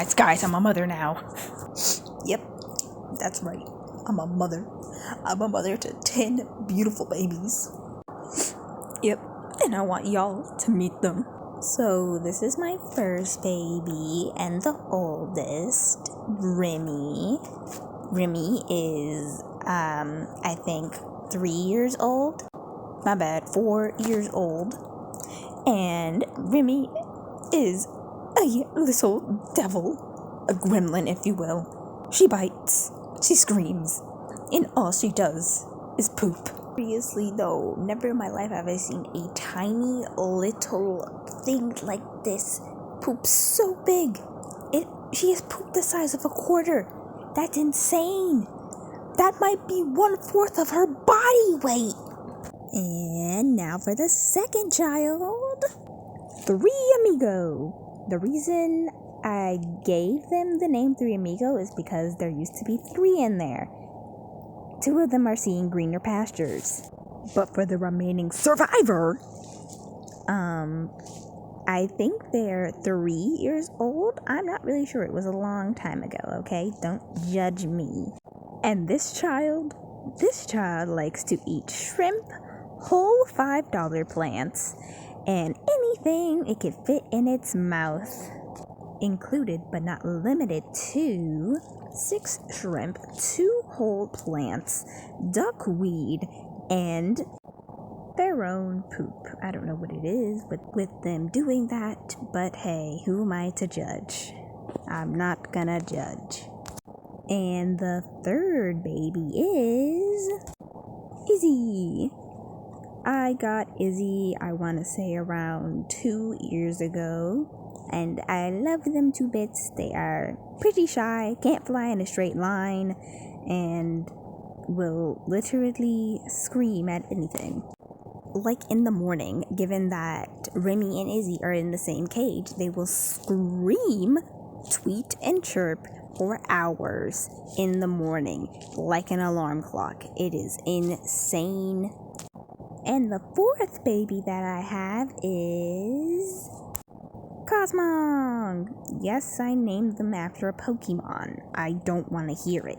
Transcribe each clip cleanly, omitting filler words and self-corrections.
Guys, I'm a mother now. Yep, that's right. I'm a mother. I'm a mother to 10 beautiful babies. Yep, and I want y'all to meet them. So, this is my first baby and the oldest, Remy. Remy is, I think 3 years old. My bad, 4 years old. And Remy is a little devil, a gremlin, if you will. She bites, she screams, and all she does is poop. Seriously though, never in my life have I seen a tiny little thing like this poop so big. She has pooped the size of a quarter. That's insane. That might be 1/4 of her body weight. And now for the second child, 3 Amigo. The reason I gave them the name 3 Amigo is because there used to be 3 in there. 2 of them are seeing greener pastures. But for the remaining survivor, I think they're 3 years old. I'm not really sure. It was a long time ago, okay? Don't judge me. And this child likes to eat shrimp, whole $5 plants, and anything it could fit in its mouth. Included but not limited to 6 shrimp, 2 whole plants, duckweed, and their own poop. I don't know what it is with them doing that, but hey, who am I to judge? I'm not gonna judge. And the third baby is Izzy. I got Izzy, I want to say around 2 years ago. And I love them to bits. They are pretty shy, can't fly in a straight line, and will literally scream at anything. Like in the morning, given that Remy and Izzy are in the same cage, they will scream, tweet, and chirp for hours in the morning, like an alarm clock. It is insane. And the 4th baby that I have is Cosmog! Yes, I named them after a Pokemon. I don't want to hear it.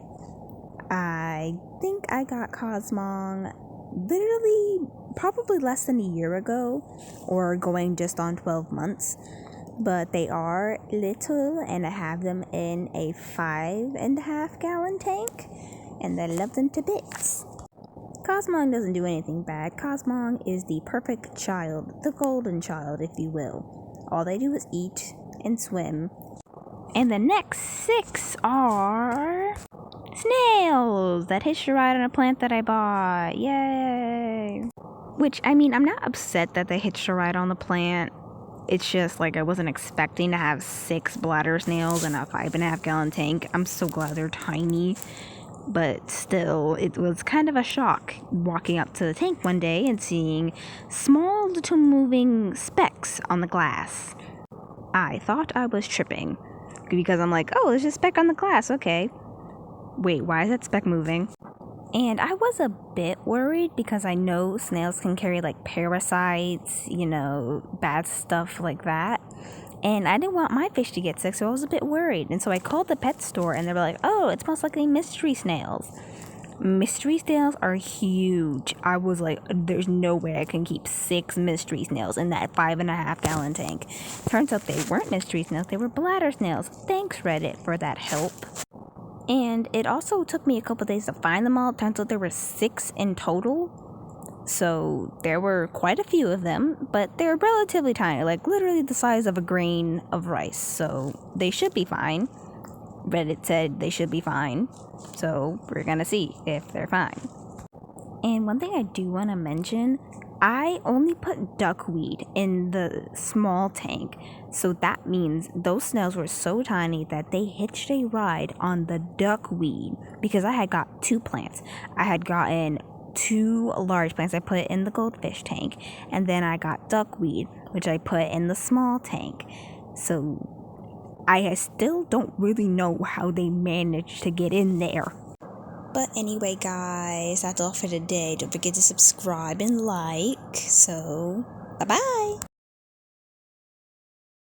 I think I got Cosmog literally probably less than a year ago, or going just on 12 months. But they are little, and I have them in a 5.5 gallon tank, and I love them to bits. Cosmog doesn't do anything bad. Cosmog is the perfect child, the golden child, if you will. All they do is eat and swim. And the next 6 are snails that hitched a ride on a plant that I bought. Yay! Which, I mean, I'm not upset that they hitched a ride on the plant. It's just like I wasn't expecting to have 6 bladder snails in a 5.5 gallon tank. I'm so glad they're tiny. But still, it was kind of a shock walking up to the tank one day and seeing small little moving specks on the glass. I thought I was tripping because I'm like, oh, there's a speck on the glass, okay. Wait, why is that speck moving? And I was a bit worried because I know snails can carry like parasites, bad stuff like that. And I didn't want my fish to get sick, so I was a bit worried. And so I called the pet store, and they were like, oh, it's most likely mystery snails. Mystery snails are huge. I was like, there's no way I can keep 6 mystery snails in that 5.5 gallon tank. Turns out they weren't mystery snails, they were bladder snails. Thanks, Reddit, for that help. And it also took me a couple days to find them all. Turns out there were 6 in total. So there were quite a few of them, but they're relatively tiny, like literally the size of a grain of rice. So they should be fine. Reddit said they should be fine. So we're gonna see if they're fine. And one thing I do want to mention, I only put duckweed in the small tank. So that means those snails were so tiny that they hitched a ride on the duckweed because I had got 2 plants. I had gotten 2 large plants I put in the goldfish tank, and then I got duckweed, which I put in the small tank. So I still don't really know how they managed to get in there. But anyway, guys, that's all for today. Don't forget to subscribe and like. So, bye-bye!